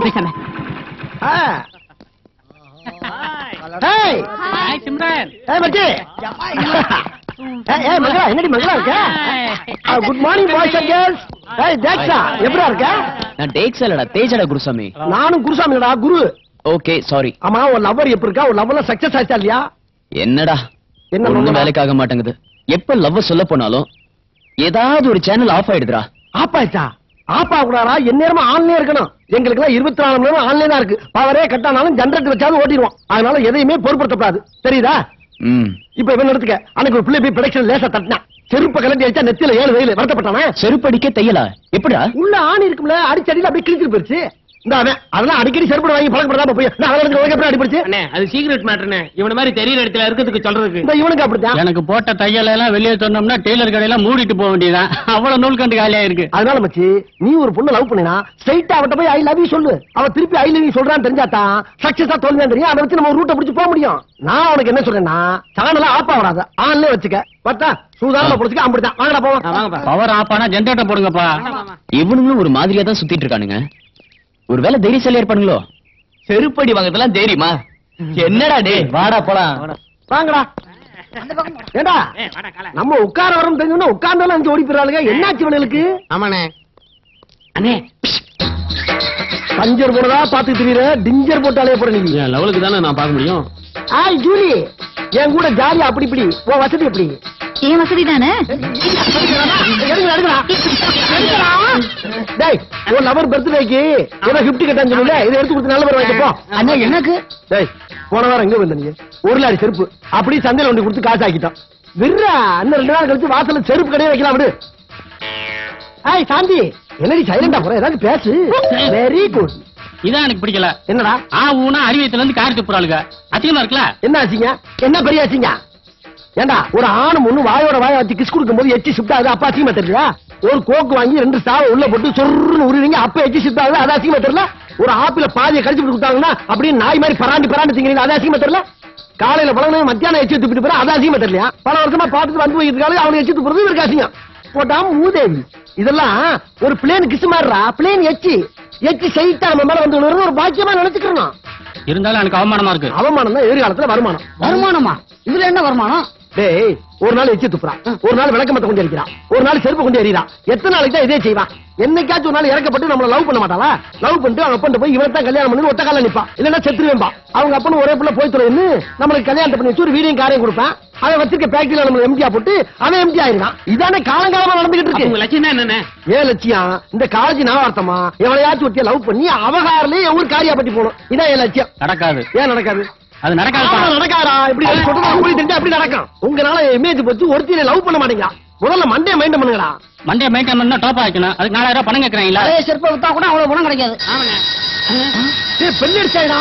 பேசாம. என்னடி மகளா இருக்க? Good morning boys and girls. தேக்ஸா எப்படியா இருக்க? நான் டேக்ஸா இல்லடா, தேஜடா குருசாமி. நானும் குருசாமிடா, குரு. Okay sorry. ஆமா, ஒரு லவ்வர் எப்படி இருக்கா? ஒரு லவ்ல சக்சஸ் ஆச்சா இல்லையா? என்னடா என்ன வேலைக்காக மாட்டேங்குது. எப்ப லவ் சொல்ல போனாலும் ஏதாவது ஒரு சேனல் ஆஃப் ஆயிடுதுடா. ஆப் ஆயிடுச்சா? ஆப் ஆகக்கூடாதா? எந்நேரமா ஆன்லைன் இருக்கணும். எங்களுக்கு எல்லாம் 24 மணி நேரம் ஆன்லைன் தான் இருக்கு. பவரே கட்டானாலும் ஜெனரேட்டர் வச்சாலும் ஓட்டிடுவோம். அதனால எதையுமே பொருட்படுத்தக்கூடாது, தெரியுதா? இப்ப இவன் எடுத்துக்க, அன்னைக்கு ஒரு பிள்ளை போய் ப்ரொடக்ஷன் லேசா தட்டினா, செருப்ப கலட்டி அடிச்சா நெத்தில 7 வெயில் வருத்தப்பட்டானே. செருப்படிக்க தையலா? எப்படா? உள்ள ஆணி இருக்கும்ல, அடிச்சடியில அப்படியே கிழிச்சிட்டு போயிருச்சு. இந்த அவன் அதெல்லாம் அடிக்கடி செருப்பு வாங்கி பழக்கப்படாம போய் எப்படி அடிபடுச்சு? அது சீக்ரெட் மேட்டர்னே. இவன மாதிரி தெரியற இடத்துல இருக்கிறதுக்கு சொல்றதுக்கு. இந்த இவனுக்கு அப்படித்தான். எனக்கு போட்ட தையல எல்லாம் வெளியே சொன்னோம்னா டெய்லர் கடையெல்லாம் மூடிட்டு போக வேண்டியதான். அவ்வளவு நூல் கண்டு காலியா இருக்கு. அதனால மச்சி, நீ ஒரு பொண்ணு லவ் பண்ணினா ஸ்ட்ரைட்டா அவட்ட போய் ஐ லவ் யூ சொல்லு. அவ திருப்பி ஐ லவ் யூ சொல்றான்னு தெரிஞ்சாதான் சக்சஸா தோல்வியா தெரியும். அதை வச்சு நம்ம ரூட்டை பிடிச்சு போக முடியும். நான் உனக்கு என்ன சொல்றேன்னா, சேனல ஆப் ஆகாத, ஆன்லயே வச்சுக்க. பார்த்தா சூதானமா புடிச்சுக்க. அப்படிதான். வாங்கடா போவோம். பவர் ஆப் ஆனா ஜெனரேட்டர் போடுங்கப்பா. இவனுங்களும் ஒரு மாதிரியா தான் சுத்திட்டு இருக்கானுங்க. ஒருவேளை தைரியசாலியா இருப்பானுங்களோ? செருப்படி வாங்கறதெல்லாம் தைரியமா? என்னடா டே, வாடா போலாம். வாங்கடா. ஏண்டா நம்ம உட்கார வரோம் தெரிஞ்சோம்னா உட்கார்ந்தாலும் அஞ்சு ஓடி போயிடறாளுங்க. என்னாச்சு இவனுக்கு? ஆமாண்ணே. அண்ணே, பஞ்சர் போனதா பாத்து தெரியல, டிஞ்சர் போட்டாலே போற. நீ லெவலுக்கு தானே நான் பார்க்க முடியும். ஆய் ஜூலி, என் கூட ஜாலியா அப்படி இப்படி உன் வசதி எப்படி? ஏன் வசதி தானே. ஒரு லவர் பர்த்டேக்கு ஏதோ கிஃப்ட் கேட்டான்னு சொல்லுங்க. இதை எடுத்து கொடுத்து நல்ல பேர் வாங்கிப்போ. அண்ணா எனக்கு போன வாரம் எங்க வந்த நீங்க? ஒரு லாரி செருப்பு அப்படி சந்தையில ஒன்று கொடுத்து காசு ஆக்கிட்டோம். விர்ரா, இன்னும் 2 நாள் கழிச்சு வாசல்ல செருப்பு கடையே வைக்கலாம். விடு. ஆய் சாந்தி, என்னடி சைலண்டா போற? ஏதாவது பேசு. Very good. இதான் எனக்கு பிடிக்கல. என்னடா ஊனா அறிவியத்துல இருந்து காரி துப்புறாளுங்க. அசிங்கமா இருக்குல்ல? என்ன ஆச்சுங்க? என்ன பெரிய ஆச்சுங்க? ஏண்டா ஒரு ஆணும் ஒண்ணு வாயோட வாய வச்சு கிஸ் கொடுக்கும் போது எச்சி ஷிஃப்ட் ஆகுது, அப்பா அசிங்கமா தெரியல? ஒரு கோக்கு வாங்கி 2 சாவை உள்ள போட்டு சொருன்னு உருவீங்க, அப்ப எச்சி ஷிஃப்ட் ஆகுது, அது அசிங்கமா தெரியல? ஒரு ஆப்பிள பாதியை கடிச்சு கொடுத்தாங்கன்னா அப்படியே நாய் மாதிரி பராண்டி திங்கிறீங்க, அது அசிங்கமா தெரியல? காலையில பழம் மத்தியானம் எச்சி துப்பிட்டு போற, அது அசிங்கமா தெரியலையா? பல வருஷமா பார்த்துட்டு வந்து போயிருக்காங்க, அவனுக்கு எச்சி துப்புறது இவருக்கு அசிங்கம். போட்டாம மூதேவி. இதெல்லாம் ஒரு பிளேன் கிஸ் மாறுறா. பிளேன் எச்சி சைட்டா நம்ம மேல வந்து ஒரு பாக்கியமா நினைச்சுக்கணும். இருந்தாலும் எனக்கு அவமானமா இருக்கு. அவமானம் தான் எதிர்காலத்துல வருமானம். வருமானமா? இதுல என்ன வருமானம்? டேய், ஒரு நாள் எச்சி துப்புறான், ஒரு நாள் விளக்கமத்த கொண்டு எரிக்கிறான், ஒரு நாள் செருப்பு கொண்டு எறிறான். எத்தனை நாளைக்கு தான் இதே செய்வான்? என்னைக்காச்சும் ஒரு நாள் இறக்கப்பட்டு நம்மள லவ் பண்ண மாட்டாளா? லவ் பண்ணிட்டு அவங்க அப்பன் போய் இவனை தான் கல்யாணம் பண்ணி ஒத்த கால நிப்பான், இல்லன்னா செத்துருவேன்பா. அவங்க அப்பனு ஒரே பிள்ளை போய் தொலைன்னு நம்மளுக்கு கல்யாணத்தை பண்ணி வச்சு ஒரு வீடியும் காரையும் கொடுப்பேன். அதை வச்சிருக்க பேக்டரியில நம்ம எம்ஜியா போட்டு அவன் எம்ஜி ஆயிருக்கான். இதானே காலங்காலமா நடந்துகிட்டு இருக்கு. லட்சியம் என்ன? ஏன் லட்சியம்? இந்த காலேஜ் நாவார்த்தமா எவளையாச்சும் ஒட்டிய லவ் பண்ணி அவகாரிலே ஊர் காரியா பட்டி போகணும். இதான் என் லட்சியம். நடக்காது. ஏன் நடக்காது? அது நடக்காதா? இப்படி சொல்றது கூலி தெரிஞ்சு அப்படி நடக்கும். உங்களால இமேஜ் போச்சு, ஒருத்தரை லவ் பண்ண மாட்டீங்களா? முதல்ல மண்டே மைண்டம் பண்ணுங்கடா. மண்டே மெயின்டைன் பண்ணா டாப் ஆக்கணும். அதுக்கு 4000 ரூபாய் பணம் கேட்கறீங்களா? செருப்பை வித்தா கூட அவ்வளவு பணம் கிடைக்காது. பெண் அடிச்சாயிடா.